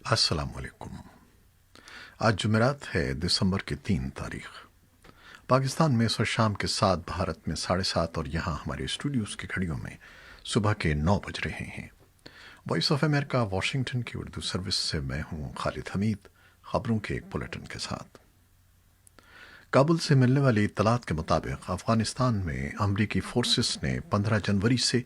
السلام علیکم۔ آج جمعرات ہے، دسمبر کی 3 تاریخ۔ پاکستان میں اس وقت شام کے 7، بھارت میں 7:30 اور یہاں ہمارے اسٹوڈیوز کی گھڑیوں میں صبح کے 9 بج رہے ہیں۔ وائس آف امریکہ واشنگٹن کی اردو سروس سے میں ہوں خالد حمید، خبروں کے ایک بلیٹن کے ساتھ۔ کابل سے ملنے والی اطلاعات کے مطابق افغانستان میں امریکی فورسز نے 15 جنوری سے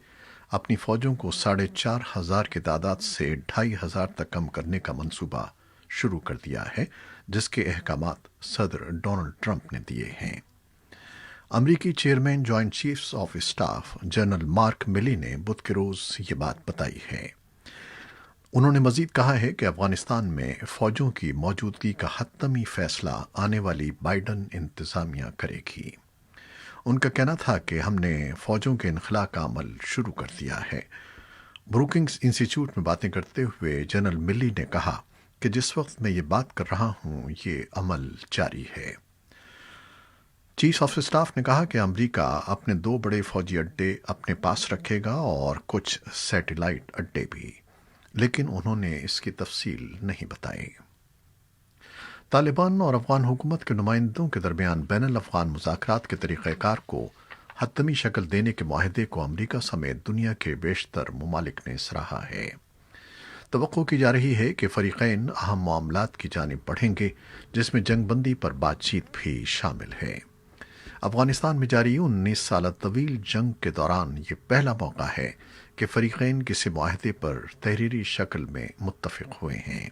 اپنی فوجوں کو 4,500 کی تعداد سے 2,500 تک کم کرنے کا منصوبہ شروع کر دیا ہے، جس کے احکامات صدر ڈونلڈ ٹرمپ نے دیے ہیں۔ امریکی chairman joint chiefs of staff general mark ملی نے بدھ کے روز یہ بات بتائی ہے۔ انہوں نے مزید کہا ہے کہ افغانستان میں فوجوں کی موجودگی کا حتمی فیصلہ آنے والی بائیڈن انتظامیہ کرے گی۔ ان کا کہنا تھا کہ ہم نے فوجوں کے انخلاء کا عمل شروع کر دیا ہے۔ بروکنگز انسٹی ٹیوٹ میں باتیں کرتے ہوئے جنرل ملی نے کہا کہ جس وقت میں یہ بات کر رہا ہوں یہ عمل جاری ہے۔ چیف آف اسٹاف نے کہا کہ امریکہ اپنے 2 بڑے فوجی اڈے اپنے پاس رکھے گا اور کچھ سیٹلائٹ اڈے بھی، لیکن انہوں نے اس کی تفصیل نہیں بتائی۔ طالبان اور افغان حکومت کے نمائندوں کے درمیان بین الافغان مذاکرات کے طریقہ کار کو حتمی شکل دینے کے معاہدے کو امریکہ سمیت دنیا کے بیشتر ممالک نے سراہا ہے۔ توقع کی جا رہی ہے کہ فریقین اہم معاملات کی جانب بڑھیں گے، جس میں جنگ بندی پر بات چیت بھی شامل ہے۔ افغانستان میں جاری 19 سالہ طویل جنگ کے دوران یہ پہلا موقع ہے کہ فریقین کسی معاہدے پر تحریری شکل میں متفق ہوئے ہیں۔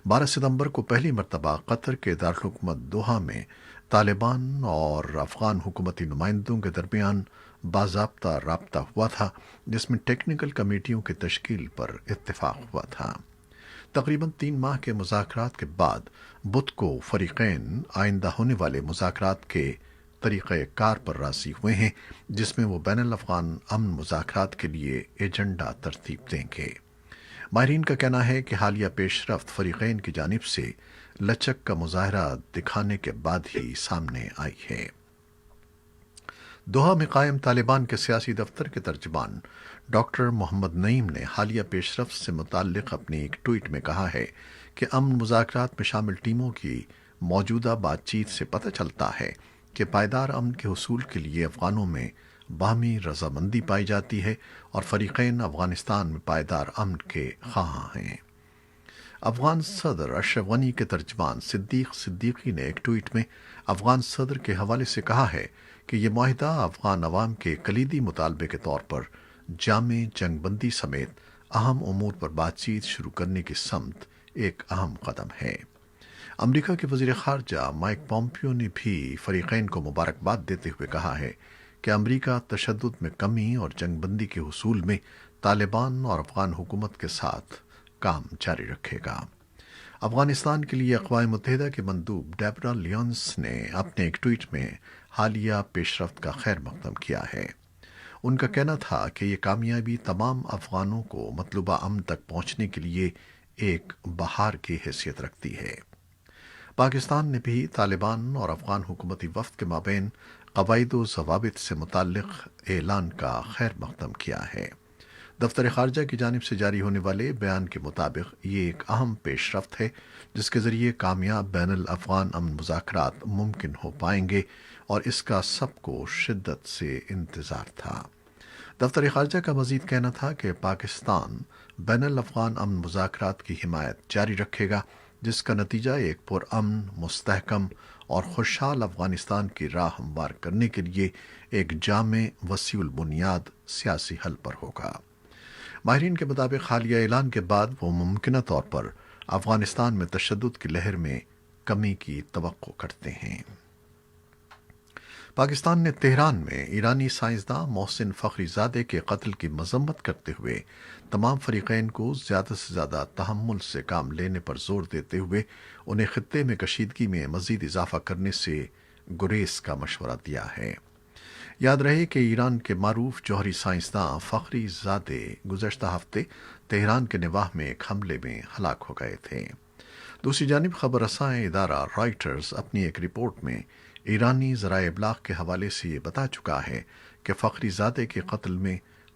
12 ستمبر کو پہلی مرتبہ قطر کے دارالحکومت دوحہ میں طالبان اور افغان حکومتی نمائندوں کے درمیان باضابطہ رابطہ ہوا تھا، جس میں ٹیکنیکل کمیٹیوں کی تشکیل پر اتفاق ہوا تھا۔ تقریباً 3 ماہ کے مذاکرات کے بعد بدھ کو فریقین آئندہ ہونے والے مذاکرات کے طریقہ کار پر راضی ہوئے ہیں، جس میں وہ بین الافغان امن مذاکرات کے لیے ایجنڈا ترتیب دیں گے۔ ماہرین کا کہنا ہے کہ حالیہ پیش رفت فریقین کی جانب سے لچک کا مظاہرہ دکھانے کے بعد ہی سامنے آئی ہے۔ دوحہ میں قائم طالبان کے سیاسی دفتر کے ترجمان ڈاکٹر محمد نعیم نے حالیہ پیش رفت سے متعلق اپنی ایک ٹویٹ میں کہا ہے کہ امن مذاکرات میں شامل ٹیموں کی موجودہ بات چیت سے پتہ چلتا ہے کہ پائیدار امن کے حصول کے لیے افغانوں میں باہمی رضامندی پائی جاتی ہے اور فریقین افغانستان میں پائیدار امن کے خواہاں ہیں۔ افغان صدر اشرف غنی کے ترجمان صدیق صدیقی نے ایک ٹویٹ میں افغان صدر کے حوالے سے کہا ہے کہ یہ معاہدہ افغان عوام کے کلیدی مطالبے کے طور پر جامع جنگ بندی سمیت اہم امور پر بات چیت شروع کرنے کی سمت ایک اہم قدم ہے۔ امریکہ کے وزیر خارجہ مائک پومپیو نے بھی فریقین کو مبارکباد دیتے ہوئے کہا ہے کہ امریکہ تشدد میں کمی اور جنگ بندی کے حصول میں طالبان اور افغان حکومت کے ساتھ کام جاری رکھے گا۔ افغانستان کے لیے اقوام متحدہ کے مندوب ڈیبرا لیونس نے اپنے ایک ٹویٹ میں حالیہ پیش رفت کا خیر مقدم کیا ہے۔ ان کا کہنا تھا کہ یہ کامیابی تمام افغانوں کو مطلوبہ امن تک پہنچنے کے لیے ایک بہار کی حیثیت رکھتی ہے۔ پاکستان نے بھی طالبان اور افغان حکومتی وفد کے مابین قواعد و ضوابط سے متعلق اعلان کا خیر مقدم کیا ہے۔ دفتر خارجہ کی جانب سے جاری ہونے والے بیان کے مطابق یہ ایک اہم پیش رفت ہے جس کے ذریعے کامیاب بین الافغان امن مذاکرات ممکن ہو پائیں گے، اور اس کا سب کو شدت سے انتظار تھا۔ دفتر خارجہ کا مزید کہنا تھا کہ پاکستان بین الافغان امن مذاکرات کی حمایت جاری رکھے گا، جس کا نتیجہ ایک پرامن، مستحکم اور خوشحال افغانستان کی راہ ہموار کرنے کے لیے ایک جامع، وسیع البنیاد سیاسی حل پر ہوگا۔ ماہرین کے مطابق حالیہ اعلان کے بعد وہ ممکنہ طور پر افغانستان میں تشدد کی لہر میں کمی کی توقع کرتے ہیں۔ پاکستان نے تہران میں ایرانی سائنسداں محسن فخری زادے کے قتل کی مذمت کرتے ہوئے تمام فریقین کو زیادہ سے زیادہ تحمل سے کام لینے پر زور دیتے ہوئے انہیں خطے میں کشیدگی میں مزید اضافہ کرنے سے گریز کا مشورہ دیا ہے۔ یاد رہے کہ ایران کے معروف جوہری سائنسداں فخری زادے گزشتہ ہفتے تہران کے نواح میں ایک حملے میں ہلاک ہو گئے تھے۔ دوسری جانب خبر رساں ادارہ رائٹرز اپنی ایک رپورٹ میں ایرانی ذرائع ابلاغ کے حوالے سے یہ بتا چکا ہے کہ فخری زادے کے قتل میں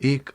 $1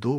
2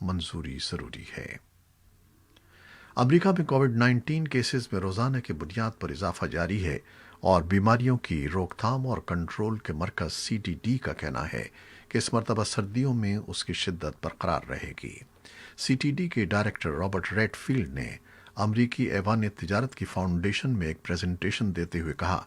منظوری ضروری ہے۔ امریکہ میں کووڈ-19 کیسز میں روزانہ کی بنیاد پر اضافہ جاری ہے اور بیماریوں کی روک تھام اور کنٹرول کے مرکز CDC کا کہنا ہے کہ اس مرتبہ سردیوں میں اس کی شدت برقرار رہے گی۔ CDC کے ڈائریکٹر رابرٹ ریڈ فیلڈ نے امریکی ایوان تجارت کی فاؤنڈیشن میں ایک پریزنٹیشن دیتے ہوئے کہا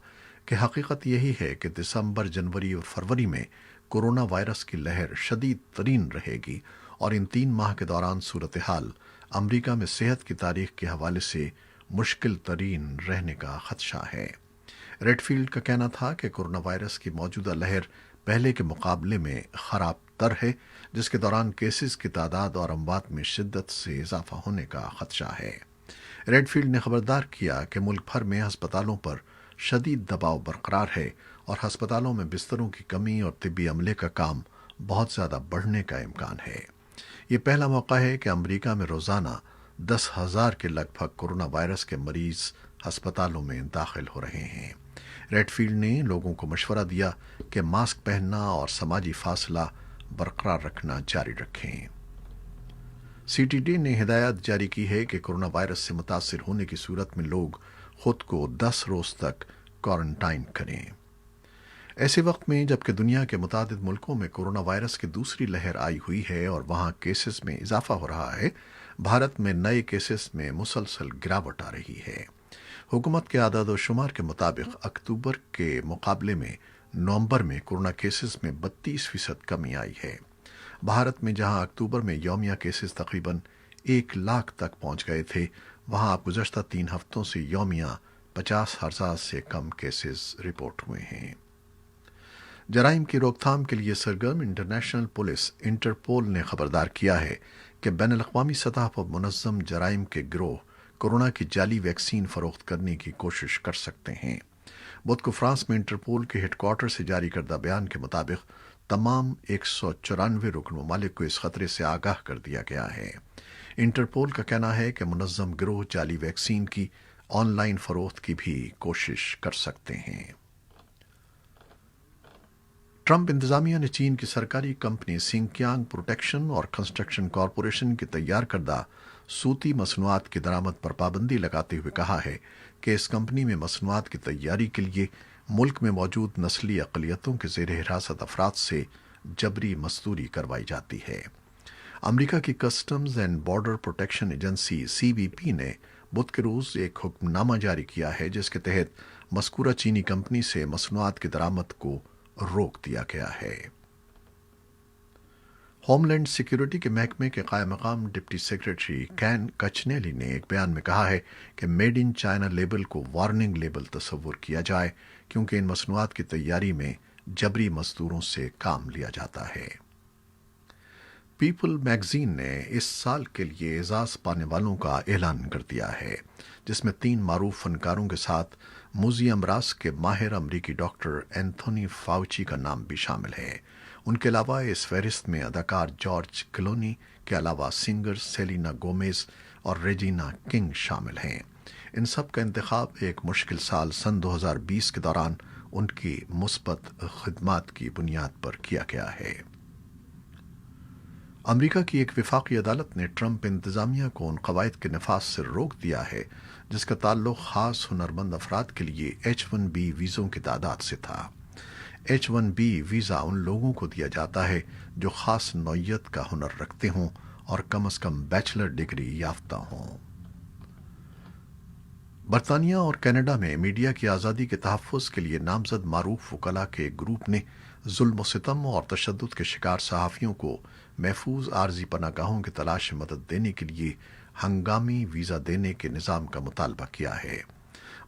کہ حقیقت یہی ہے کہ دسمبر، جنوری اور فروری میں کورونا وائرس کی لہر شدید ترین رہے گی اور ان 3 ماہ کے دوران صورتحال امریکہ میں صحت کی تاریخ کے حوالے سے مشکل ترین رہنے کا خدشہ ہے۔ ریڈ فیلڈ کا کہنا تھا کہ کورونا وائرس کی موجودہ لہر پہلے کے مقابلے میں خراب تر ہے، جس کے دوران کیسز کی تعداد اور اموات میں شدت سے اضافہ ہونے کا خدشہ ہے۔ ریڈ فیلڈ نے خبردار کیا کہ ملک بھر میں ہسپتالوں پر شدید دباؤ برقرار ہے اور ہسپتالوں میں بستروں کی کمی اور طبی عملے کا کام بہت زیادہ بڑھنے کا امکان ہے۔ یہ پہلا موقع ہے کہ امریکہ میں روزانہ 10,000 کے لگ بھگ کورونا وائرس کے مریض ہسپتالوں میں داخل ہو رہے ہیں۔ ریڈ فیلڈ نے لوگوں کو مشورہ دیا کہ ماسک پہننا اور سماجی فاصلہ برقرار رکھنا جاری رکھیں۔ CDC نے ہدایت جاری کی ہے کہ کورونا وائرس سے متاثر ہونے کی صورت میں لوگ خود کو 10 روز تک کوارنٹائن کریں۔ ایسے وقت میں جبکہ دنیا کے متعدد ملکوں میں کورونا وائرس کی دوسری لہر آئی ہوئی ہے اور وہاں کیسز میں اضافہ ہو رہا ہے، بھارت میں نئے کیسز میں مسلسل گراوٹ آ رہی ہے۔ حکومت کے اعداد و شمار کے مطابق اکتوبر کے مقابلے میں نومبر میں کورونا کیسز میں 32% کمی آئی ہے۔ بھارت میں جہاں اکتوبر میں یومیہ کیسز تقریباً 1 لاکھ تک پہنچ گئے تھے، وہاں اب گزشتہ 3 ہفتوں سے یومیہ 50,000 سے کم کیسز رپورٹ ہوئے ہیں۔ جرائم کی روک تھام کے لیے سرگرم انٹرنیشنل پولیس انٹرپول نے خبردار کیا ہے کہ بین الاقوامی سطح پر منظم جرائم کے گروہ کورونا کی جعلی ویکسین فروخت کرنے کی کوشش کر سکتے ہیں۔ بدھ کو فرانس میں انٹرپول کے ہیڈ کوارٹر سے جاری کردہ بیان کے مطابق تمام 194 رکن ممالک کو اس خطرے سے آگاہ کر دیا گیا ہے۔ انٹرپول کا کہنا ہے کہ منظم گروہ جعلی ویکسین کی آن لائن فروخت کی بھی کوشش کر سکتے ہیں۔ ٹرمپ انتظامیہ نے چین کی سرکاری کمپنی سنکیانگ پروٹیکشن اور کنسٹرکشن کارپوریشن کی تیار کردہ صوتی مصنوعات کی درآمد پر پابندی لگاتے ہوئے کہا ہے کہ اس کمپنی میں مصنوعات کی تیاری کے لیے ملک میں موجود نسلی اقلیتوں کے زیر حراست افراد سے جبری مزدوری کروائی جاتی ہے۔ امریکہ کی customs and border protection agency CBP نے بدھ کے روز ایک حکم نامہ جاری کیا ہے جس کے تحت مذکورہ چینی کمپنی سے مصنوعات کی درآمد کو روک دیا گیا ہے۔ ہوم لینڈ سیکیورٹی کے محکمے کے قائم مقام ڈپٹی سیکریٹری کین کچنیلی نے ایک بیان میں کہا ہے کہ میڈ ان چائنا لیبل کو وارننگ لیبل تصور کیا جائے کیونکہ ان مصنوعات کی تیاری میں جبری مزدوروں سے کام لیا جاتا ہے۔ پیپل میگزین نے اس سال کے لیے اعزاز پانے والوں کا اعلان کر دیا ہے، جس میں 3 معروف فنکاروں کے ساتھ موذی امراض کے ماہر امریکی ڈاکٹر اینتھونی فاؤچی کا نام بھی شامل ہے۔ ان کے علاوہ اس فہرست میں اداکار جارج کلونی کے علاوہ سنگر سیلینا گومیز اور ریجینا کنگ شامل ہیں۔ ان سب کا انتخاب ایک مشکل سال سن 2020 کے دوران ان کی مثبت خدمات کی بنیاد پر کیا گیا ہے۔ امریکہ کی ایک وفاقی عدالت نے ٹرمپ انتظامیہ کو ان قواعد کے نفاذ سے روک دیا ہے جس کا تعلق خاص ہنرمند افراد کے لیے H-1B ویزوں کی تعداد سے تھا۔ H-1B ویزا ان لوگوں کو دیا جاتا ہے جو خاص نوعیت کا ہنر رکھتے ہوں اور کم از کم بیچلر ڈگری یافتہ ہوں۔ برطانیہ اور کینیڈا میں میڈیا کی آزادی کے تحفظ کے لیے نامزد معروف وکلاء کے ایک گروپ نے ظلم و ستم اور تشدد کے شکار صحافیوں کو محفوظ عارضی پناہ گاہوں کی تلاش میں مدد دینے کے لیے ہنگامی ویزا دینے کے نظام کا مطالبہ کیا ہے۔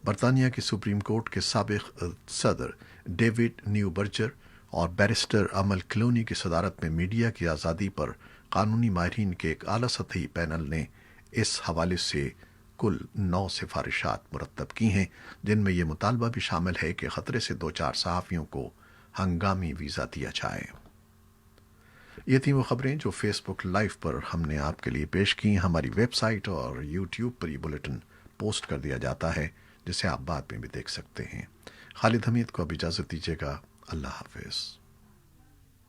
برطانیہ کی سپریم کورٹ کے سابق صدر ڈیوڈ نیو برجر اور بیرسٹر امل کلونی کی صدارت میں میڈیا کی آزادی پر قانونی ماہرین کے ایک اعلیٰ سطحی پینل نے اس حوالے سے کل 9 سفارشات مرتب کی ہیں، جن میں یہ مطالبہ بھی شامل ہے کہ خطرے سے 2-4 صحافیوں کو ہنگامی ویزا دیا جائے۔ یہ تھیں وہ خبریں جو فیس بک لائیو پر ہم نے آپ کے لیے پیش کی۔ ہماری ویب سائٹ اور یوٹیوب پر یہ بلیٹن پوسٹ کر دیا جاتا ہے جسے آپ بعد میں بھی دیکھ سکتے ہیں۔ خالد حمید کو اب اجازت دیجیے گا۔ اللہ حافظ۔